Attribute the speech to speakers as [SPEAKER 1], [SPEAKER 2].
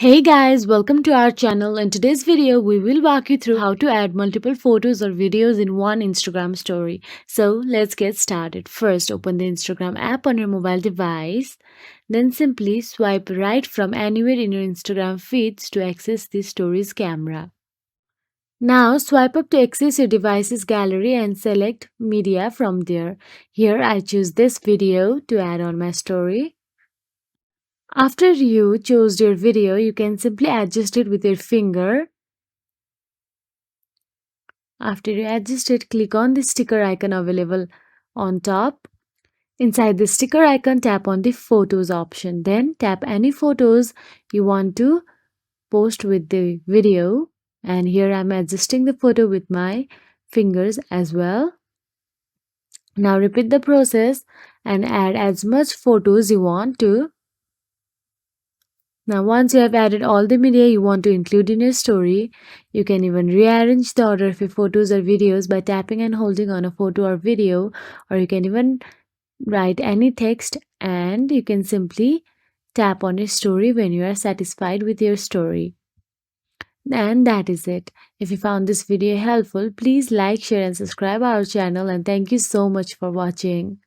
[SPEAKER 1] Hey guys, welcome to our channel. In today's video, we will walk you through how to add multiple photos or videos in one Instagram story. So let's get started. First, open the Instagram app on your mobile device. Then simply swipe right from anywhere in your Instagram feeds to access the stories camera. Now swipe up to access your device's gallery and select media from there. Here I choose this video to add on my story. After you chose your video, you can simply adjust it with your finger. After you adjust it, click on the sticker icon available on top. Inside the sticker icon, tap on the photos option. Then tap any photos you want to post with the video. And here I'm adjusting the photo with my fingers as well. Now repeat the process and add as much photos you want to. Now, once you have added all the media you want to include in your story, you can even rearrange the order of your photos or videos by tapping and holding on a photo or video, or you can even write any text and you can simply tap on your story when you are satisfied with your story. And that is it. If you found this video helpful, please like, share, and subscribe our channel. And thank you so much for watching.